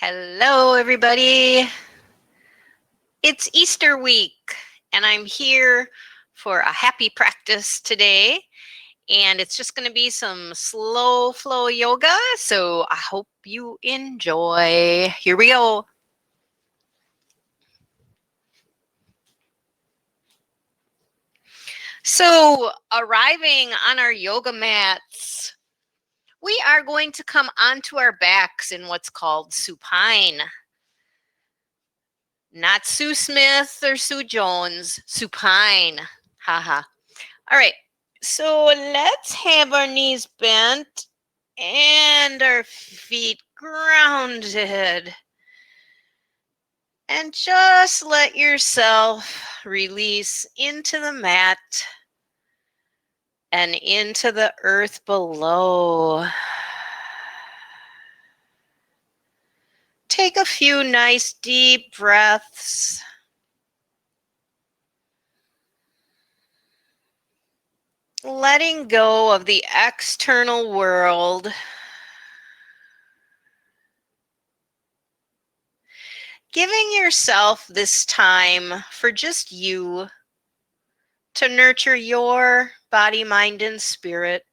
Hello, everybody. It's Easter week, and I'm here for a happy practice today. And it's just going to be some slow flow yoga. So I hope you enjoy. Here we go. So, arriving on our yoga mats, we are going to come onto our backs in what's called supine. Not Sue Smith or Sue Jones, supine. Haha. All right, so let's have our knees bent and our feet grounded. And just let yourself release into the mat and into the earth below. Take a few nice deep breaths. Letting go of the external world. Giving yourself this time for just you to nurture your body, mind, and spirit,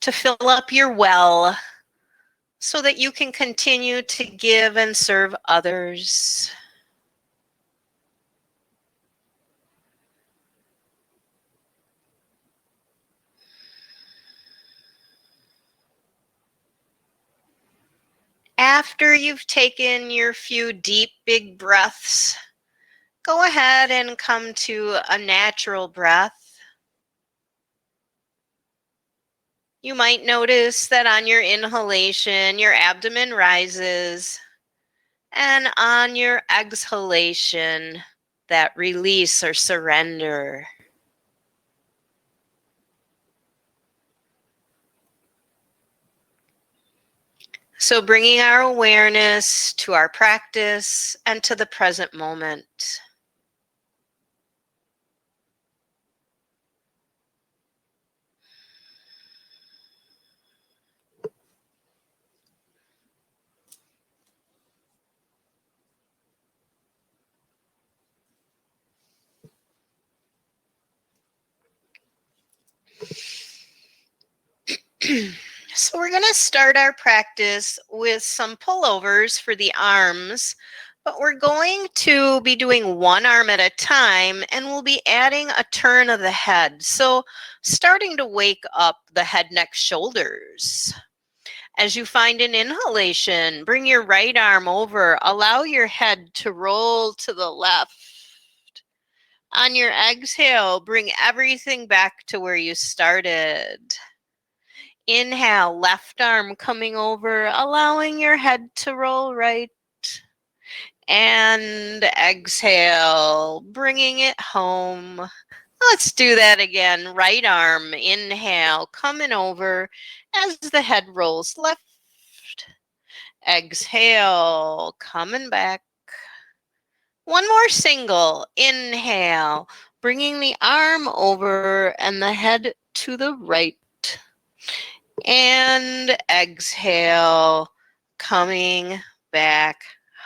to fill up your well so that you can continue to give and serve others. After you've taken your few deep, big breaths, go ahead and come to a natural breath. You might notice that on your inhalation, your abdomen rises, and on your exhalation, that release or surrender. So bringing our awareness to our practice and to the present moment. So we're going to start our practice with some pullovers for the arms, but we're going to be doing one arm at a time, and we'll be adding a turn of the head. So starting to wake up the head, neck, shoulders. As you find an inhalation, bring your right arm over. Allow your head to roll to the left. On your exhale, bring everything back to where you started. Inhale, left arm coming over, allowing your head to roll right. And exhale, bringing it home. Let's do that again. Right arm, inhale, coming over as the head rolls left. Exhale, coming back. One more single. Inhale, bringing the arm over and the head to the right. And exhale, coming back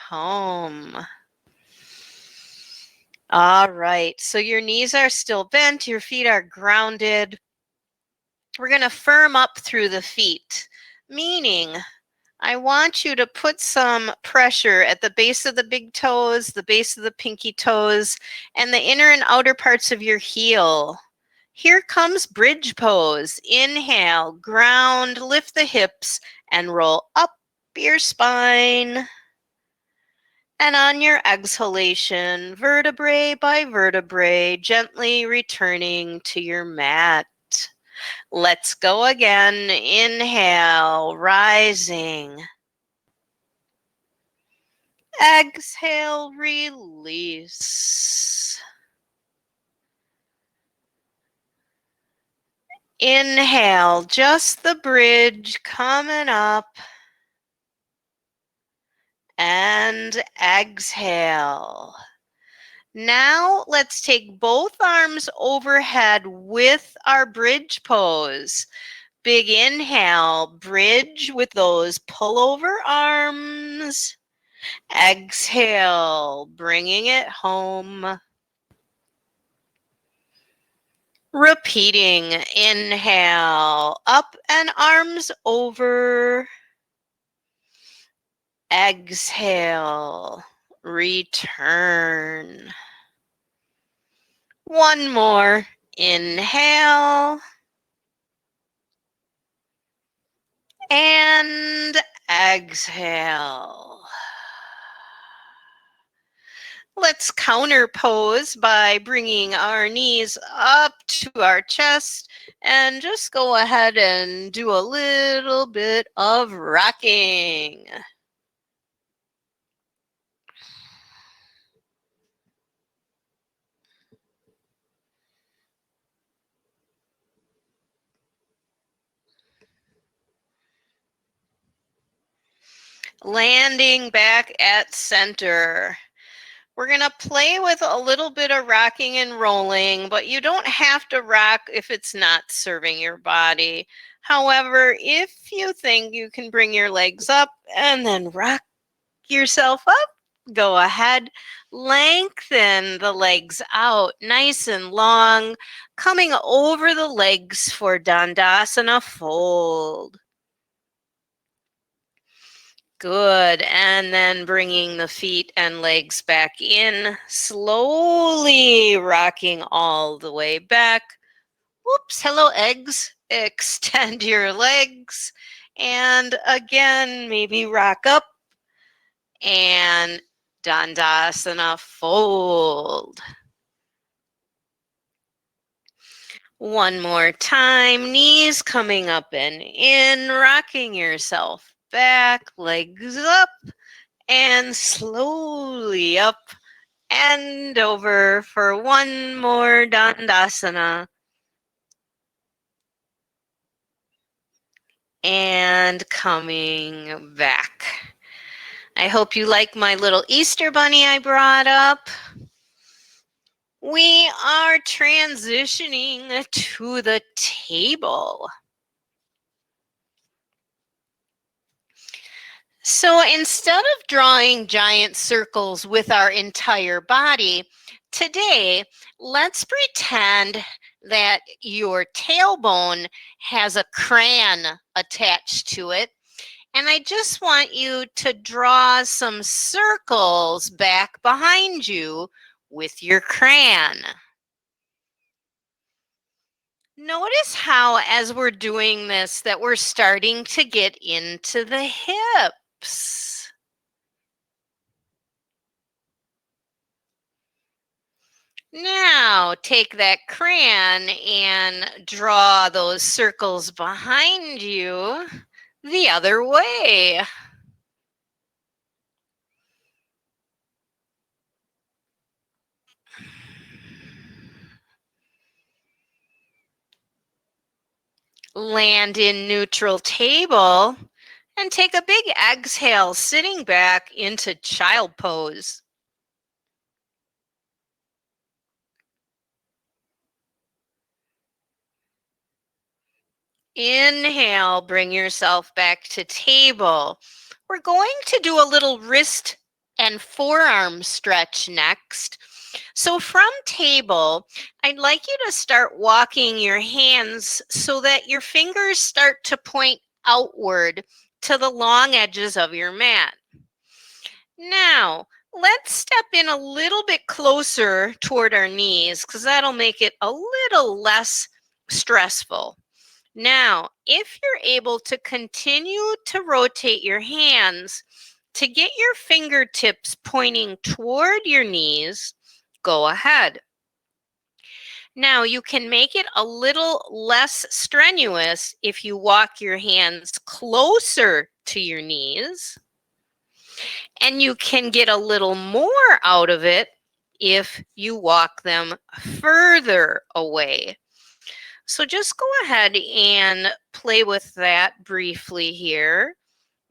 home. All right, so your knees are still bent, your feet are grounded. We're going to firm up through the feet, meaning I want you to put some pressure at the base of the big toes, the base of the pinky toes, and the inner and outer parts of your heel. Here comes bridge pose. Inhale, ground, lift the hips, and roll up your spine. And on your exhalation, vertebrae by vertebrae, gently returning to your mat. Let's go again. Inhale, rising. Exhale, release. Inhale, just the bridge coming up. And exhale. Now let's take both arms overhead with our bridge pose. Big inhale, bridge with those pullover arms. Exhale, bringing it home. Repeating, inhale, up and arms over. Exhale, return. One more, inhale. And exhale. Let's counter pose by bringing our knees up to our chest and just go ahead and do a little bit of rocking. Landing back at center. We're going to play with a little bit of rocking and rolling, but you don't have to rock if it's not serving your body. However, if you think you can bring your legs up and then rock yourself up, go ahead. Lengthen the legs out nice and long, coming over the legs for Dandasana fold. Good. And then bringing the feet and legs back in, slowly rocking all the way back. Whoops, hello eggs. Extend your legs. And again, maybe rock up and Dandasana fold. One more time, knees coming up and in, rocking yourself back, legs up, and slowly up and over for one more Dandasana. And coming back. I hope you like my little Easter bunny I brought up. We are transitioning to the table. So instead of drawing giant circles with our entire body, today, let's pretend that your tailbone has a crayon attached to it. And I just want you to draw some circles back behind you with your crayon. Notice how, as we're doing this, that we're starting to get into the hips. Now, take that crayon and draw those circles behind you the other way. Land in neutral table and take a big exhale, sitting back into child pose. Inhale, bring yourself back to table. We're going to do a little wrist and forearm stretch next. So from table, I'd like you to start walking your hands so that your fingers start to point outward to the long edges of your mat. Now, let's step in a little bit closer toward our knees because that'll make it a little less stressful. Now, if you're able to continue to rotate your hands to get your fingertips pointing toward your knees, go ahead. Now, you can make it a little less strenuous if you walk your hands closer to your knees. And you can get a little more out of it if you walk them further away. So just go ahead and play with that briefly here.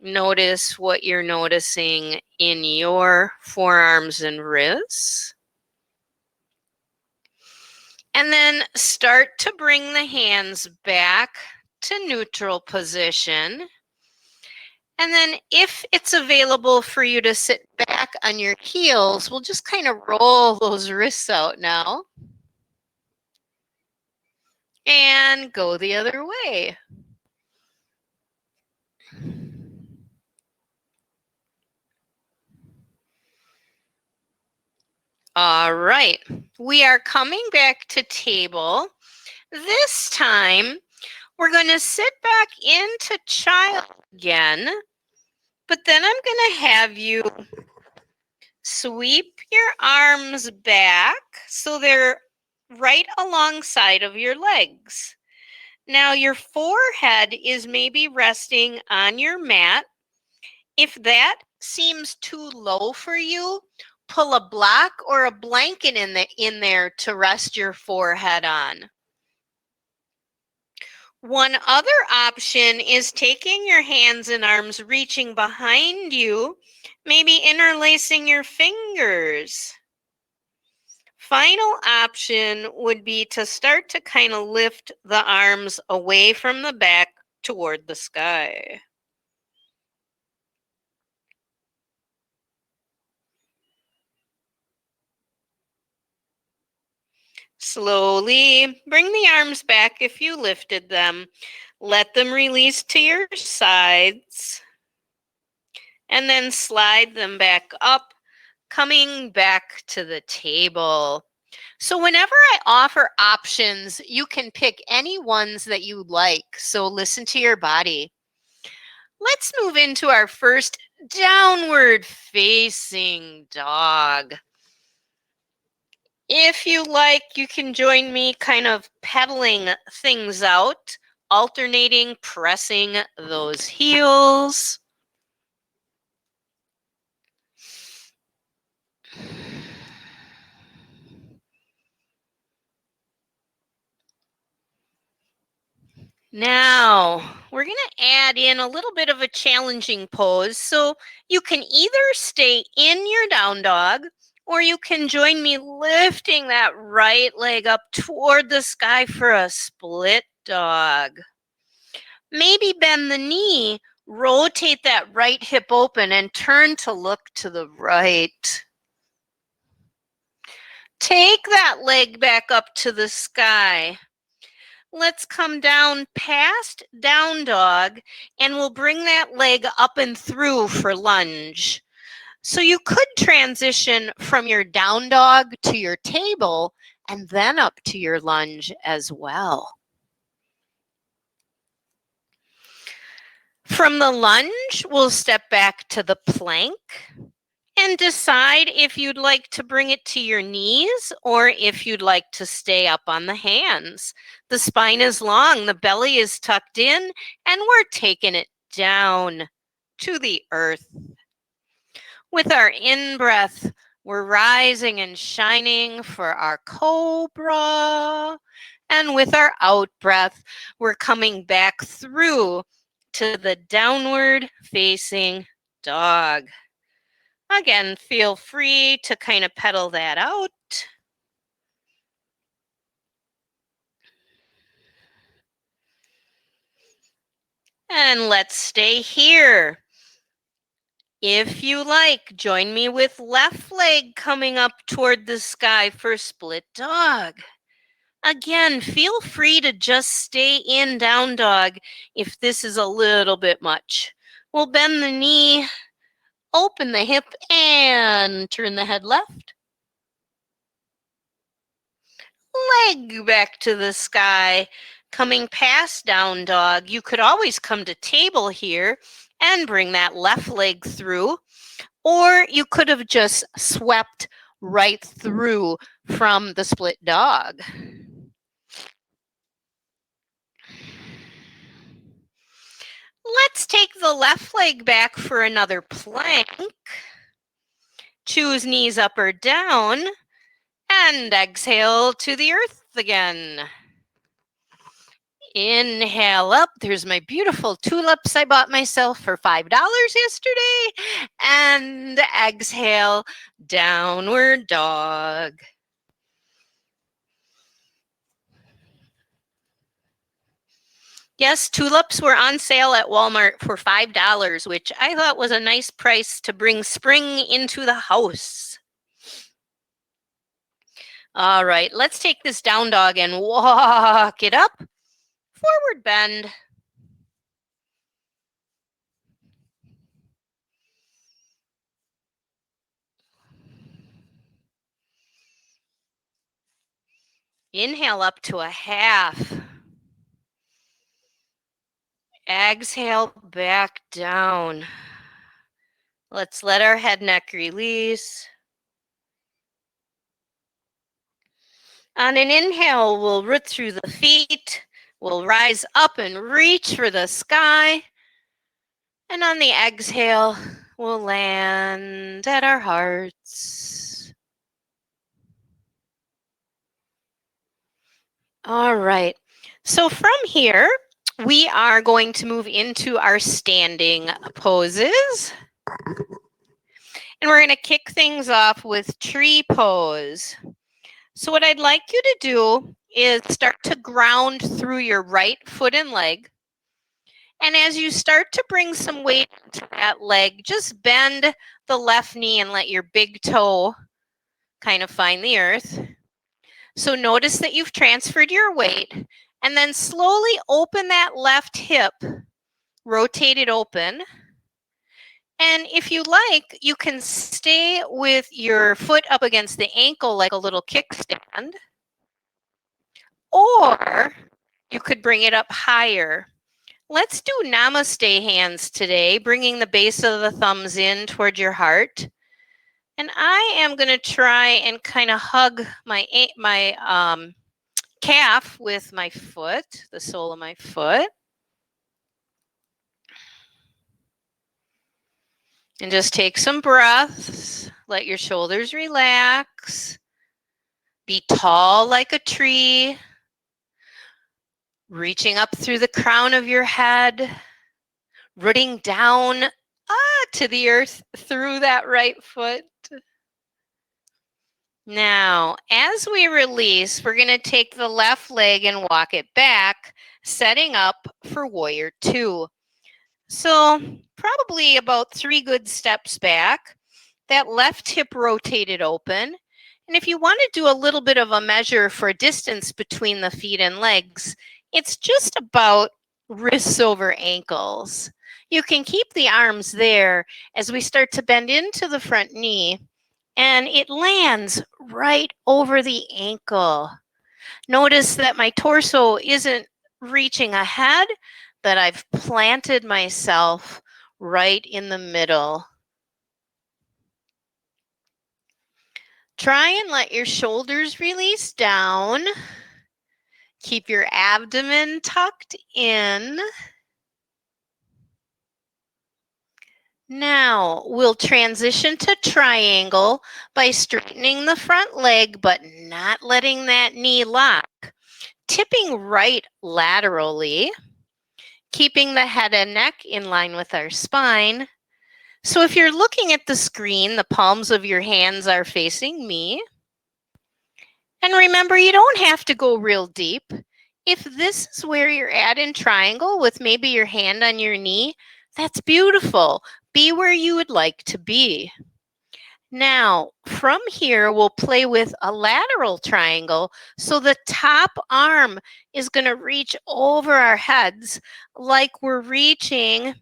Notice what you're noticing in your forearms and wrists. And then start to bring the hands back to neutral position. And then if it's available for you to sit back on your heels, we'll just kind of roll those wrists out now. And go the other way. All right, we are coming back to table. This time, we're going to sit back into child again, but then I'm going to have you sweep your arms back so they're right alongside of your legs. Now your forehead is maybe resting on your mat. If that seems too low for you, pull a block or a blanket in there to rest your forehead on. One other option is taking your hands and arms, reaching behind you, maybe interlacing your fingers. Final option would be to start to kind of lift the arms away from the back toward the sky. Slowly bring the arms back if you lifted them. Let them release to your sides. And then slide them back up, coming back to the table. So whenever I offer options, you can pick any ones that you like. So listen to your body. Let's move into our first downward facing dog. If you like, you can join me kind of pedaling things out, alternating, pressing those heels. Now, we're going to add in a little bit of a challenging pose. So you can either stay in your down dog, or you can join me lifting that right leg up toward the sky for a split dog. Maybe bend the knee, rotate that right hip open, and turn to look to the right. Take that leg back up to the sky. Let's come down past down dog, and we'll bring that leg up and through for lunge. So you could transition from your down dog to your table and then up to your lunge as well. From the lunge, we'll step back to the plank and decide if you'd like to bring it to your knees or if you'd like to stay up on the hands. The spine is long, the belly is tucked in, and we're taking it down to the earth. With our in-breath, we're rising and shining for our cobra. And with our out-breath, we're coming back through to the downward facing dog. Again, feel free to kind of pedal that out. And let's stay here. If you like, join me with left leg coming up toward the sky for split dog. Again, feel free to just stay in down dog if this is a little bit much. We'll bend the knee, open the hip, and turn the head left. Leg back to the sky, coming past down dog. You could always come to table here and bring that left leg through, or you could have just swept right through from the split dog. Let's take the left leg back for another plank. Choose knees up or down, and exhale to the earth again. Inhale up. There's my beautiful tulips I bought myself for $5 yesterday. And exhale, downward dog. Yes, tulips were on sale at Walmart for $5, which I thought was a nice price to bring spring into the house. All right, let's take this down dog and walk it up. Forward bend. Inhale up to a half. Exhale back down. Let's let our head neck release. On an inhale, we'll root through the feet. We'll rise up and reach for the sky. And on the exhale, we'll land at our hearts. All right. So from here, we are going to move into our standing poses. And we're going to kick things off with tree pose. So what I'd like you to do is start to ground through your right foot and leg. And as you start to bring some weight into that leg, just bend the left knee and let your big toe kind of find the earth. So notice that you've transferred your weight, and then slowly open that left hip, rotate it open. And if you like, you can stay with your foot up against the ankle like a little kickstand, or you could bring it up higher. Let's do namaste hands today, bringing the base of the thumbs in toward your heart. And I am going to try and kind of hug my calf with my foot, the sole of my foot. And just take some breaths. Let your shoulders relax. Be tall like a tree. Reaching up through the crown of your head. Rooting down to the earth through that right foot. Now, as we release, we're going to take the left leg and walk it back, setting up for warrior two. So probably about 3 good steps back. That left hip rotated open. And if you want to do a little bit of a measure for distance between the feet and legs, it's just about wrists over ankles. You can keep the arms there as we start to bend into the front knee, and it lands right over the ankle. Notice that my torso isn't reaching ahead, but I've planted myself right in the middle. Try and let your shoulders release down. Keep your abdomen tucked in. Now we'll transition to triangle by straightening the front leg, but not letting that knee lock. Tipping right laterally, keeping the head and neck in line with our spine. So if you're looking at the screen, the palms of your hands are facing me. And remember, you don't have to go real deep. If this is where you're at in triangle with maybe your hand on your knee, that's beautiful. Be where you would like to be. Now, from here, we'll play with a lateral triangle. So the top arm is going to reach over our heads like we're reaching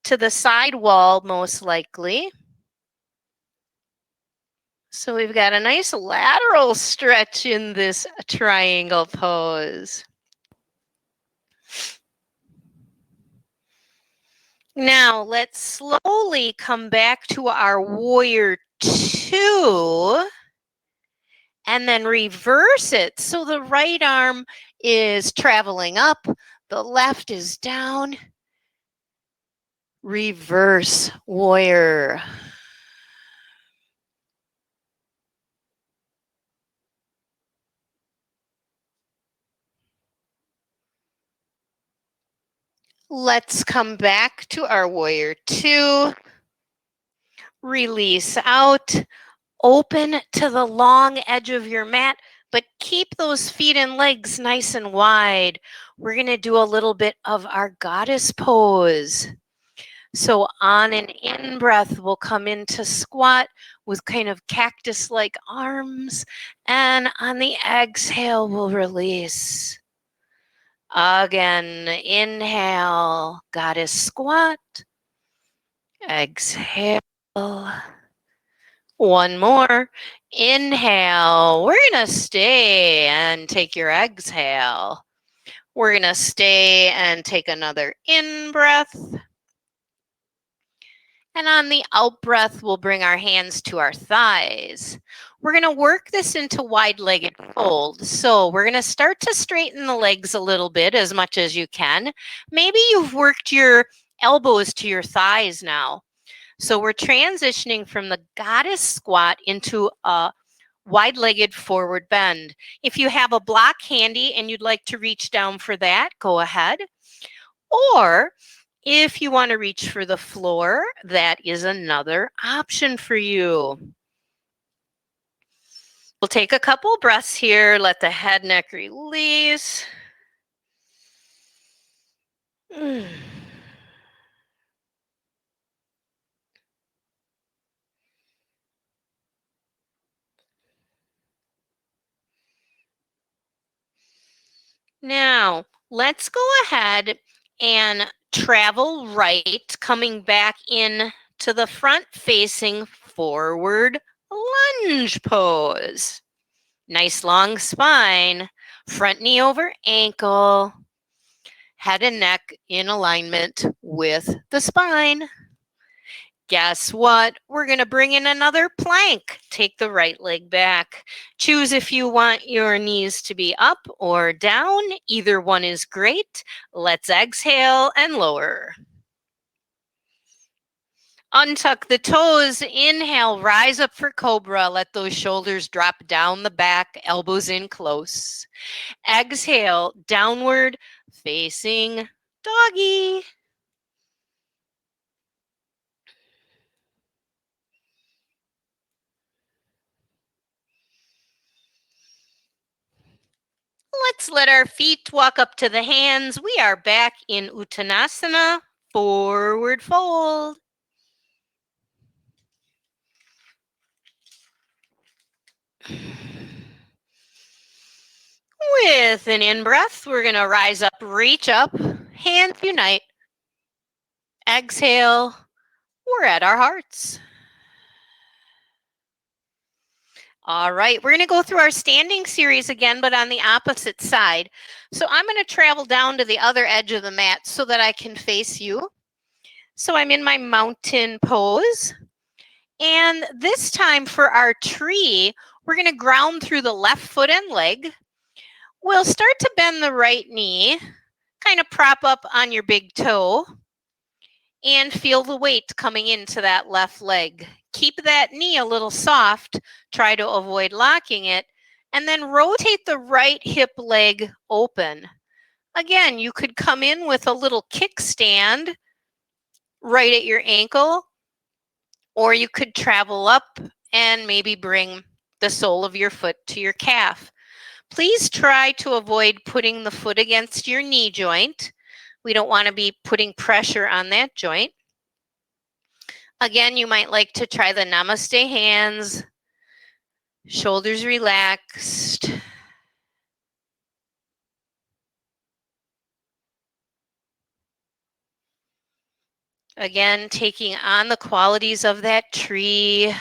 to the side wall, most likely. So we've got a nice lateral stretch in this triangle pose. Now let's slowly come back to our warrior two and then reverse it. So the right arm is traveling up, the left is down. Reverse warrior. Let's come back to our warrior two. Release out. Open to the long edge of your mat. but keep those feet and legs nice and wide. We're going to do a little bit of our goddess pose. So on an in-breath, we'll come into squat with kind of cactus-like arms. And on the exhale, we'll release. Again, inhale, goddess squat. Exhale. One more. Inhale. We're going to stay and take your exhale. We're going to stay and take another in-breath. And on the out breath, we'll bring our hands to our thighs. We're going to work this into wide-legged fold. So we're going to start to straighten the legs a little bit as much as you can. Maybe you've worked your elbows to your thighs now. So we're transitioning from the goddess squat into a wide-legged forward bend. If you have a block handy and you'd like to reach down for that, go ahead. Or if you want to reach for the floor, that is another option for you. We'll take a couple breaths here. Let the head, neck release. Now, let's go ahead and travel right, coming back in to the front facing forward lunge pose. Nice long spine, front knee over ankle, head and neck in alignment with the spine. Guess what? We're going to bring in another plank. Take the right leg back. Choose if you want your knees to be up or down. Either one is great. Let's exhale and lower. Untuck the toes. Inhale, rise up for cobra. Let those shoulders drop down the back, elbows in close. Exhale, downward facing doggy. Let's let our feet walk up to the hands. We are back in Uttanasana, forward fold. With an in-breath, we're going to rise up, reach up, hands unite. Exhale, we're at our hearts. All right, we're going to go through our standing series again, but on the opposite side. So I'm going to travel down to the other edge of the mat so that I can face you. So I'm in my mountain pose. And this time for our tree, we're going to ground through the left foot and leg. We'll start to bend the right knee, kind of prop up on your big toe, and feel the weight coming into that left leg. Keep that knee a little soft. Try to avoid locking it. And then rotate the right hip leg open. Again, you could come in with a little kickstand right at your ankle, or you could travel up and maybe bring the sole of your foot to your calf. Please try to avoid putting the foot against your knee joint. We don't want to be putting pressure on that joint. Again, you might like to try the namaste hands, shoulders relaxed. Again, taking on the qualities of that tree.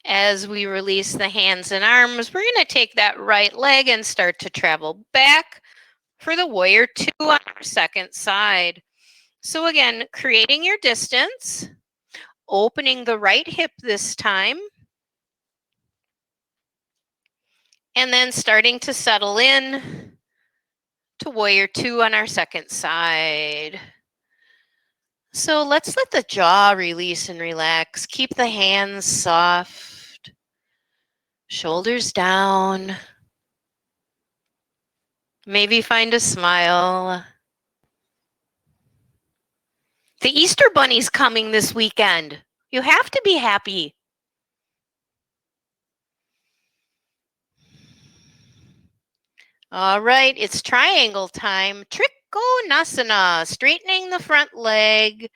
As we release the hands and arms, we're going to take that right leg and start to travel back for the warrior two on our second side. So again, creating your distance, opening the right hip this time, and then starting to settle in to warrior two on our second side. So let's let the jaw release and relax. Keep the hands soft, shoulders down. Maybe find a smile. The Easter Bunny's coming this weekend. You have to be happy. All right, it's triangle time. Trikonasana, straightening the front leg,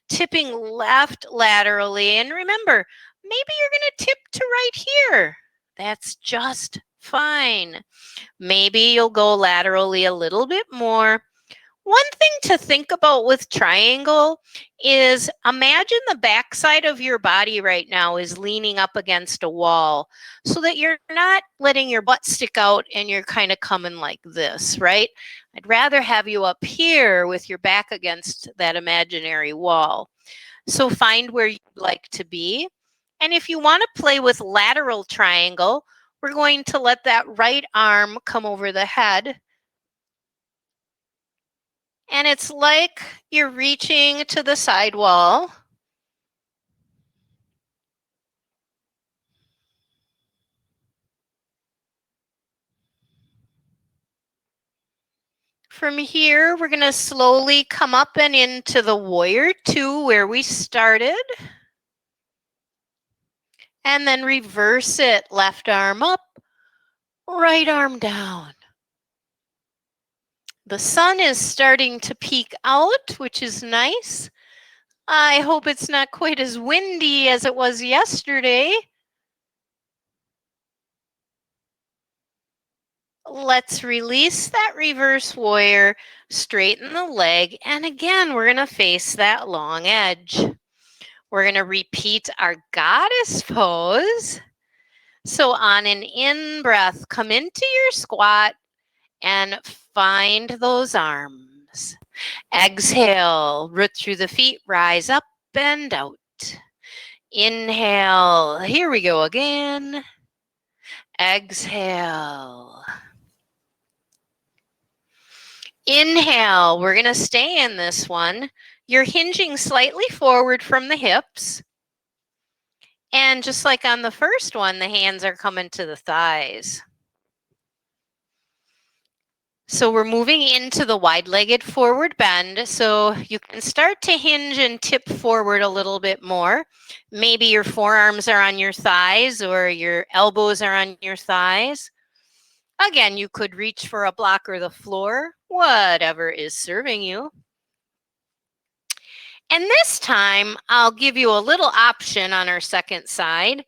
tipping left laterally. And remember, maybe you're going to tip to right here. That's just fine. Maybe you'll go laterally a little bit more. One thing to think about with triangle is imagine the backside of your body right now is leaning up against a wall so that you're not letting your butt stick out and you're kind of coming like this, right? I'd rather have you up here with your back against that imaginary wall. So find where you'd like to be. And if you want to play with lateral triangle, we're going to let that right arm come over the head. And it's like you're reaching to the side wall. From here, we're going to slowly come up and into the warrior two where we started. And then reverse it. Left arm up, right arm down. The sun is starting to peek out, which is nice. I hope it's not quite as windy as it was yesterday. Let's release that reverse warrior, straighten the leg, and again, we're going to face that long edge. We're going to repeat our goddess pose. So on an in-breath, come into your squat and find those arms. Exhale, root through the feet, rise up and out. Inhale, here we go again. Exhale. Inhale, we're going to stay in this one. You're hinging slightly forward from the hips. And just like on the first one, the hands are coming to the thighs. So we're moving into the wide-legged forward bend. So you can start to hinge and tip forward a little bit more. Maybe your forearms are on your thighs or your elbows are on your thighs. Again, you could reach for a block or the floor, whatever is serving you. And this time, I'll give you a little option on our second side.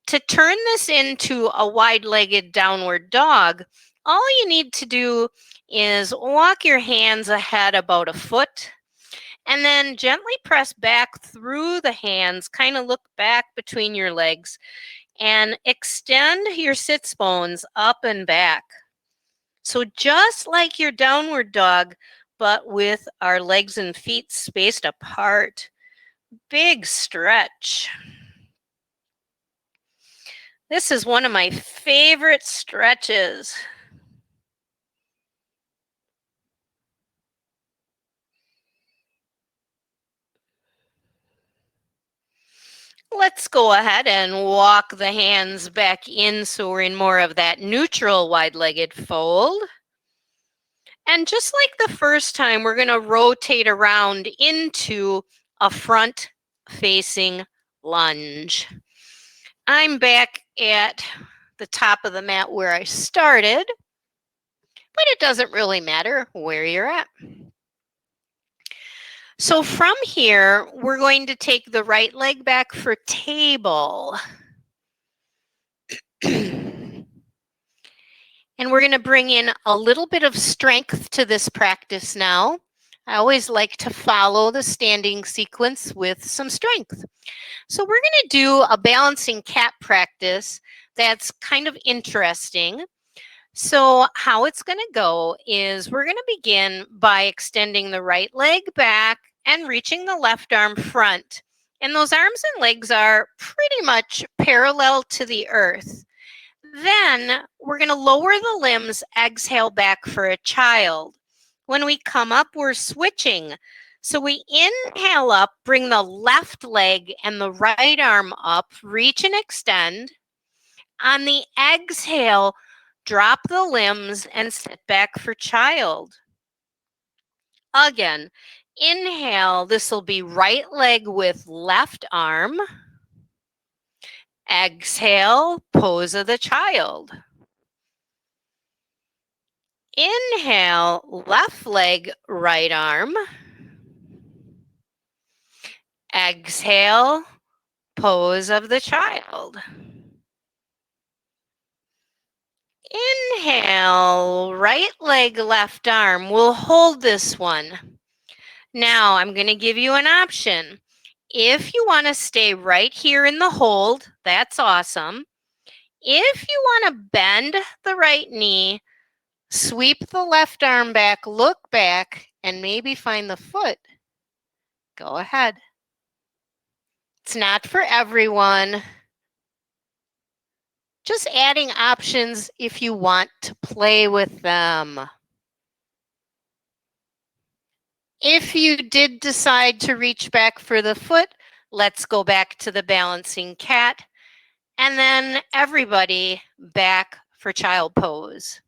To turn this into a wide-legged downward dog, all you need to do is walk your hands ahead about a foot and then gently press back through the hands, kind of look back between your legs and extend your sits bones up and back. So just like your downward dog, but with our legs and feet spaced apart. Big stretch. This is one of my favorite stretches. Let's go ahead and walk the hands back in so we're in more of that neutral wide-legged fold. And just like the first time, we're going to rotate around into a front-facing lunge. I'm back at the top of the mat where I started, but it doesn't really matter where you're at. So from here, we're going to take the right leg back for table. And we're going to bring in a little bit of strength to this practice now. I always like to follow the standing sequence with some strength. So we're going to do a balancing cat practice that's kind of interesting. So how it's going to go is we're going to begin by extending the right leg back and reaching the left arm front. And those arms and legs are pretty much parallel to the earth. Then we're going to lower the limbs, exhale back for a child. When we come up, we're switching. So we inhale up, bring the left leg and the right arm up, reach and extend. On the exhale, drop the limbs and sit back for child. Again, Inhale, this will be right leg with left arm. Exhale, pose of the child. Inhale, left leg, right arm. Exhale, pose of the child. Inhale, right leg, left arm. We'll hold this one. Now I'm going to give you an option. If you want to stay right here in the hold, that's awesome. If you want to bend the right knee, sweep the left arm back, look back, and maybe find the foot, go ahead. It's not for everyone. Just adding options if you want to play with them. If you did decide to reach back for the foot, let's go back to the balancing cat. And then everybody back for child pose.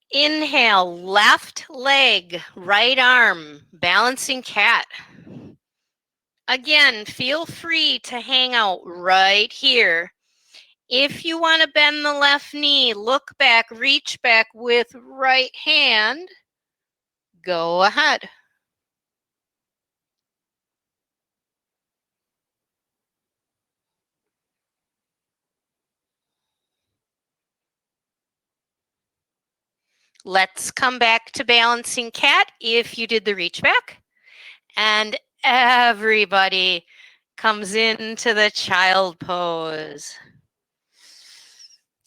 Inhale, left leg, right arm, balancing cat. Again, feel free to hang out right here. If you want to bend the left knee, look back, reach back with right hand, go ahead. Let's come back to balancing cat if you did the reach back. And everybody comes into the child pose.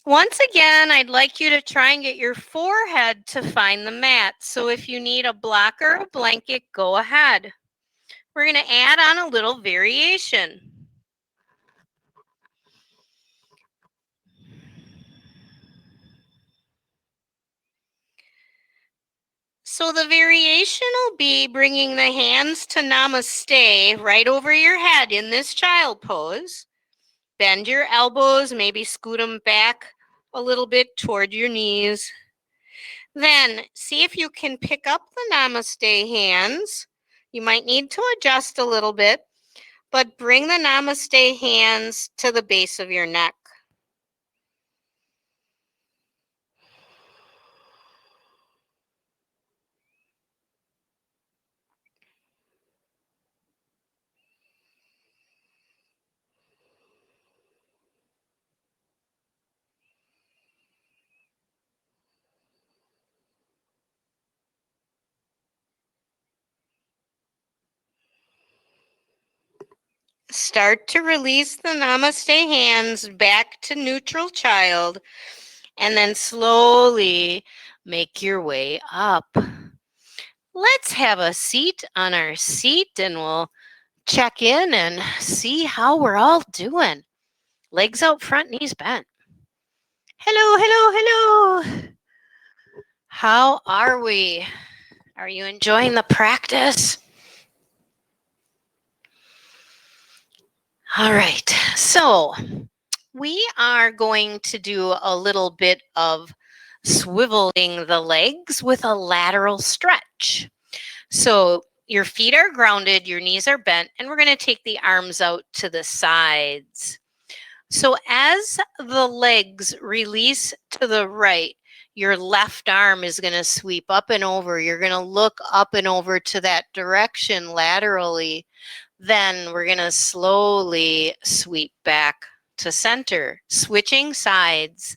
Once again, I'd like you to try and get your forehead to find the mat. So if you need a blocker or a blanket, go ahead. We're going to add on a little variation. So the variation will be bringing the hands to namaste right over your head in this child pose. Bend your elbows, maybe scoot them back a little bit toward your knees. Then see if you can pick up the namaste hands. You might need to adjust a little bit, but bring the namaste hands to the base of your neck. Start to release the namaste hands back to neutral child, and then slowly make your way up. Let's have a seat on our seat and we'll check in and see how we're all doing. Legs out front, knees bent. Hello, hello, hello. How are we? Are you enjoying the practice? All right, so we are going to do a little bit of swiveling the legs with a lateral stretch. So your feet are grounded, your knees are bent, and we're going to take the arms out to the sides. So as the legs release to the right, your left arm is going to sweep up and over. You're going to look up and over to that direction laterally. Then we're going to slowly sweep back to center, switching sides.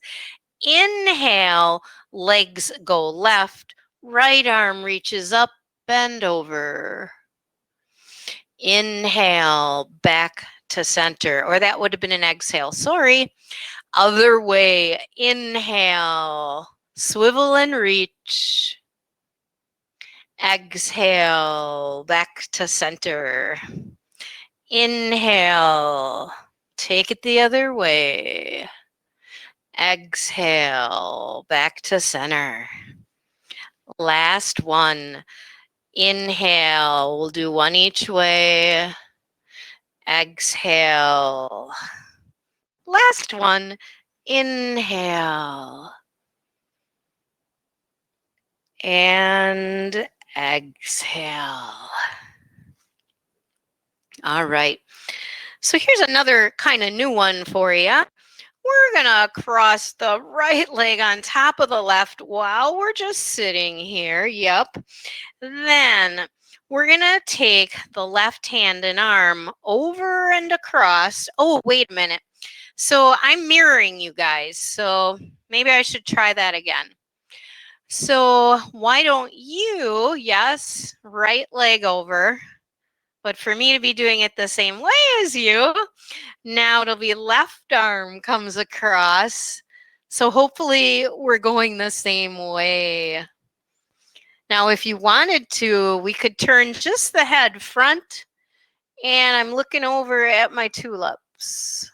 Inhale, legs go left, right arm reaches up, bend over. Inhale, back to center, or that would have been an exhale, sorry. Other way, inhale, swivel and reach. Exhale, back to center. Inhale, take it the other way. Exhale, back to center. Last one. Inhale, we'll do one each way. Exhale. Last one. Inhale. and exhale. All right. So here's another kind of new one for you. We're gonna cross the right leg on top of the left while we're just sitting here. Yep. Then we're gonna take the left hand and arm over and across. Oh, wait a minute. So I'm mirroring you guys. So maybe I should try that again. So why don't you, yes, right leg over, but for me to be doing it the same way as you, now it'll be left arm comes across. So hopefully we're going the same way. Now, if you wanted to, we could turn just the head front, and I'm looking over at my tulips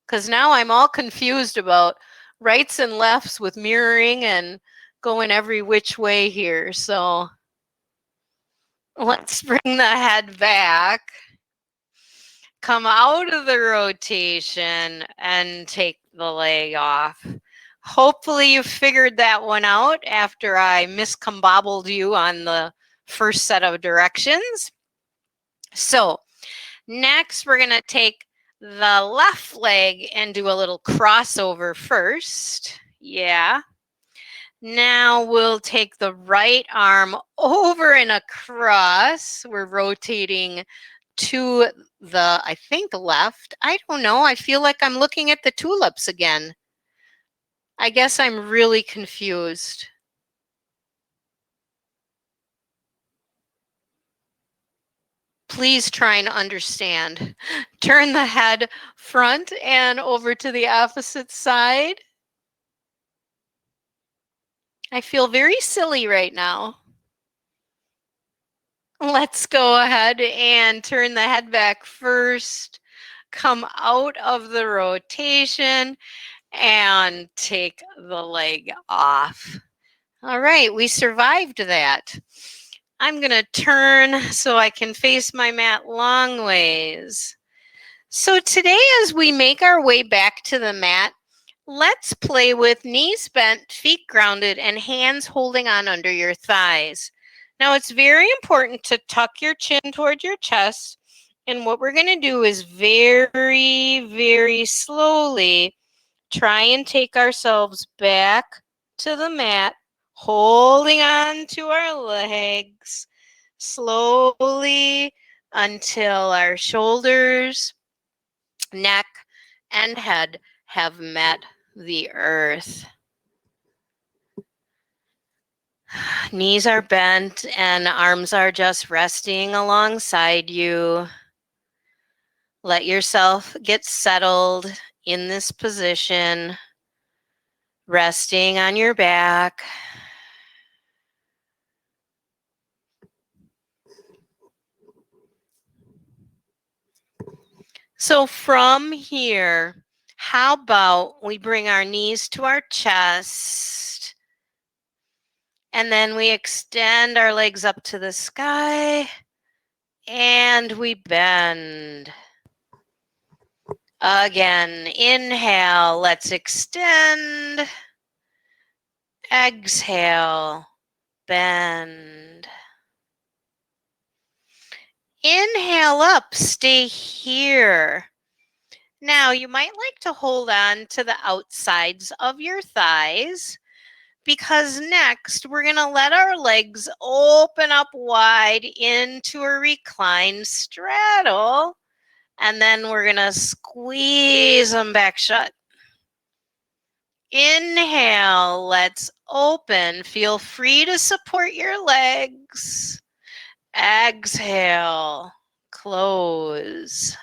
because now I'm all confused about rights and lefts with mirroring and going every which way here. So let's bring the head back, come out of the rotation, and take the leg off. Hopefully you figured that one out after I miscombobbled you on the first set of directions. So next we're going to take the left leg and do a little crossover first. Yeah. Now we'll take the right arm over and across. We're rotating to the, I think, left. I don't know. I feel like I'm looking at the tulips again. I guess I'm really confused. Please try and understand. Turn the head front and over to the opposite side. I feel very silly right now. Let's go ahead and turn the head back first. Come out of the rotation and take the leg off. All right, we survived that. I'm going to turn so I can face my mat long ways. So today, as we make our way back to the mat, let's play with knees bent, feet grounded, and hands holding on under your thighs. Now, it's very important to tuck your chin toward your chest. And what we're going to do is very, very slowly try and take ourselves back to the mat, holding on to our legs slowly until our shoulders, neck, and head have met the earth. Knees are bent and arms are just resting alongside you. Let yourself get settled in this position, resting on your back. So from here, how about we bring our knees to our chest, and then we extend our legs up to the sky, and we bend. Again, inhale, let's extend. Exhale, bend. Inhale up, stay here. Now, you might like to hold on to the outsides of your thighs because next we're going to let our legs open up wide into a reclined straddle, and then we're going to squeeze them back shut. Inhale, let's open. Feel free to support your legs. Exhale, close.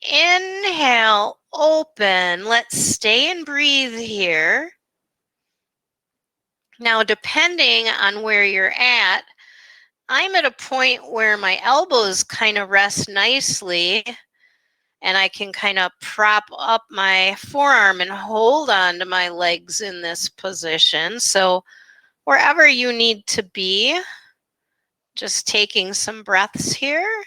Inhale, open. Let's stay and breathe here. Now, depending on where you're at, I'm at a point where my elbows kind of rest nicely and I can kind of prop up my forearm and hold on to my legs in this position. So wherever you need to be, just taking some breaths here.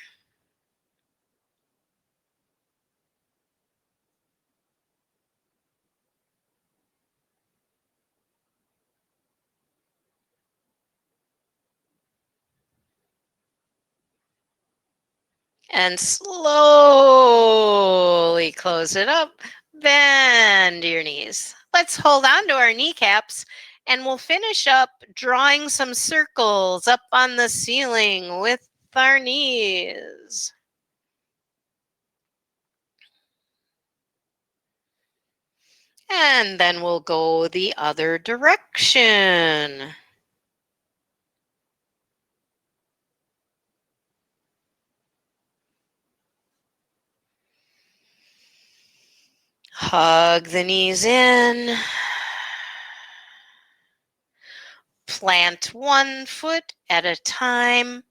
And slowly close it up. Bend your knees. Let's hold on to our kneecaps and we'll finish up drawing some circles up on the ceiling with our knees. And then we'll go the other direction. Hug the knees in. Plant one foot at a time.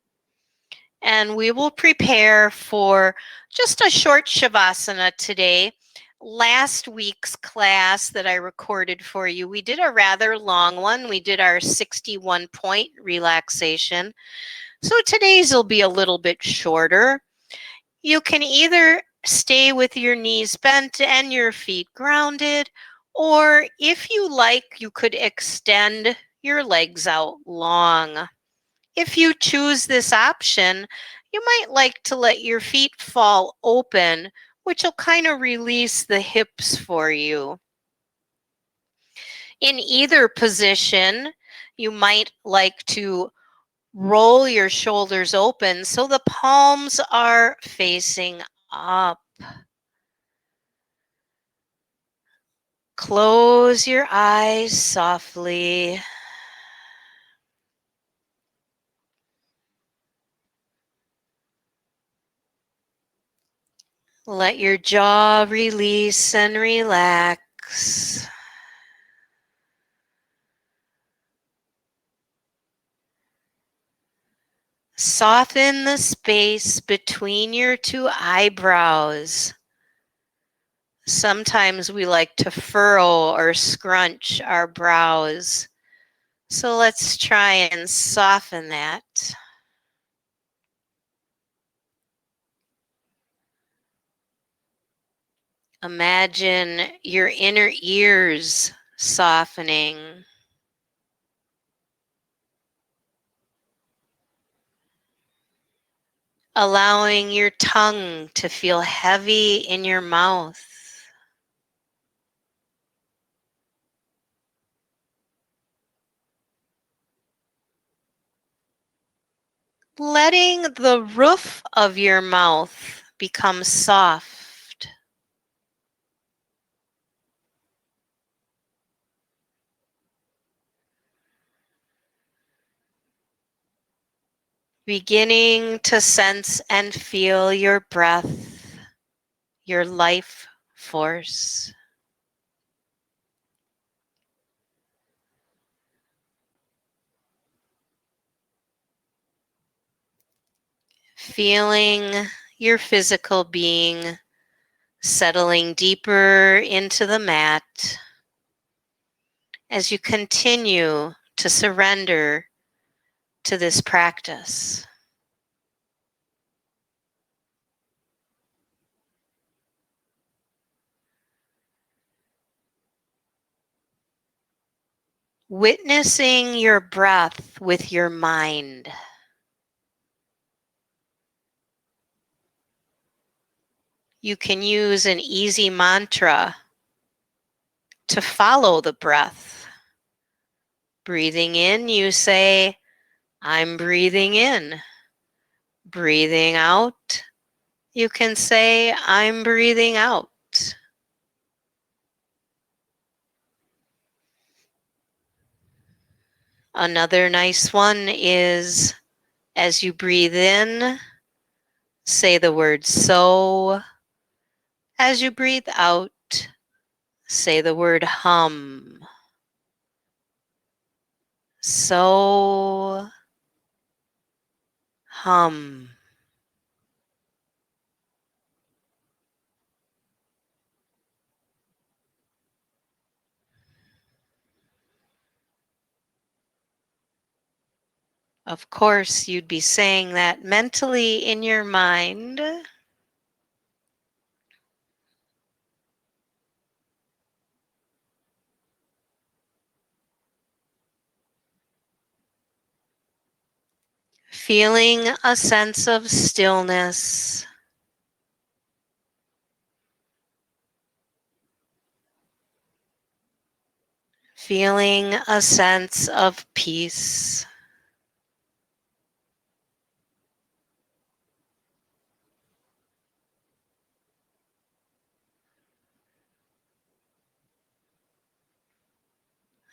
And we will prepare for just a short Shavasana today. Last week's class that I recorded for you, we did a rather long one. We did our 61-point relaxation. So today's will be a little bit shorter. You can either stay with your knees bent and your feet grounded, or if you like, you could extend your legs out long. If you choose this option, you might like to let your feet fall open, which will kind of release the hips for you. In either position, you might like to roll your shoulders open so the palms are facing up. Close your eyes softly. Let your jaw release and relax. Soften the space between your two eyebrows. Sometimes we like to furrow or scrunch our brows. So let's try and soften that. Imagine your inner ears softening. Allowing your tongue to feel heavy in your mouth. Letting the roof of your mouth become soft. Beginning to sense and feel your breath, your life force. Feeling your physical being settling deeper into the mat as you continue to surrender to this practice. Witnessing your breath with your mind. You can use an easy mantra to follow the breath. Breathing in, you say, I'm breathing in. Breathing out, you can say, I'm breathing out. Another nice one is, as you breathe in, say the word so. As you breathe out, say the word hum. So, hum. Of course, you'd be saying that mentally in your mind. feeling a sense of stillness. Feeling a sense of peace.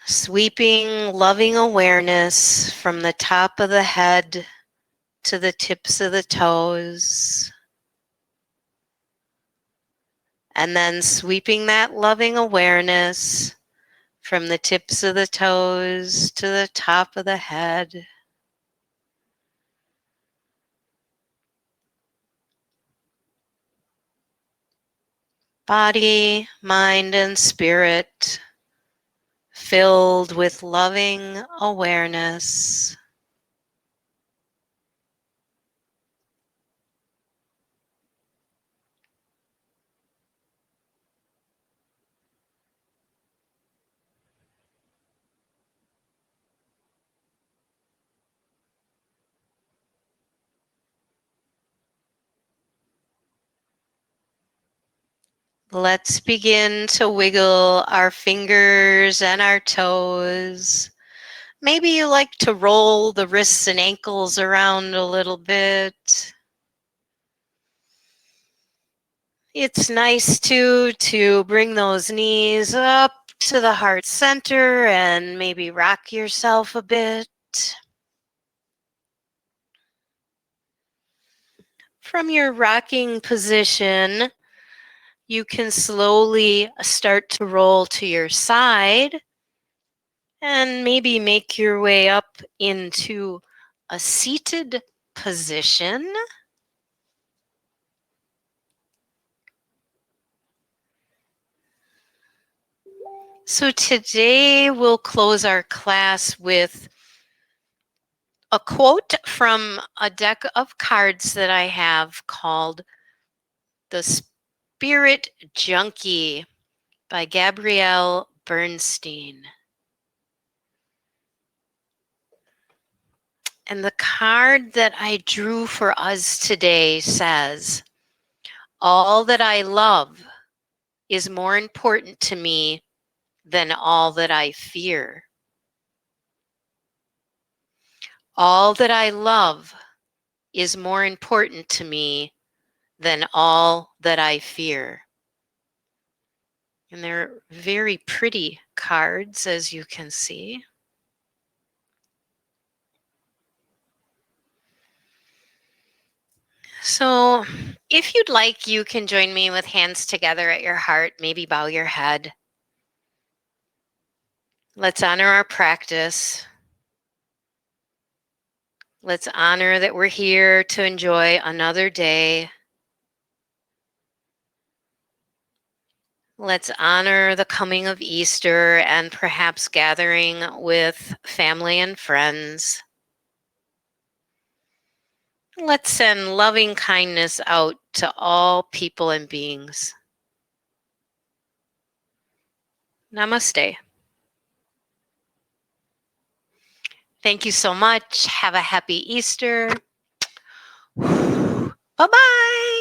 Sweeping loving awareness from the top of the head to the tips of the toes. And then sweeping that loving awareness from the tips of the toes to the top of the head. Body, mind, and spirit filled with loving awareness. Let's begin to wiggle our fingers and our toes. Maybe you like to roll the wrists and ankles around a little bit. It's nice to bring those knees up to the heart center and maybe rock yourself a bit. From your rocking position, you can slowly start to roll to your side and maybe make your way up into a seated position. So today we'll close our class with a quote from a deck of cards that I have called The Spirit Junkie by Gabrielle Bernstein. And the card that I drew for us today says, all that I love is more important to me than all that I fear. All that I love is more important to me than all that I fear. And they're very pretty cards, as you can see. So if you'd like, you can join me with hands together at your heart, maybe bow your head. Let's honor our practice. Let's honor that we're here to enjoy another day. Let's honor the coming of Easter and perhaps gathering with family and friends. Let's send loving kindness out to all people and beings. Namaste. Thank you so much. Have a happy Easter. Bye-bye.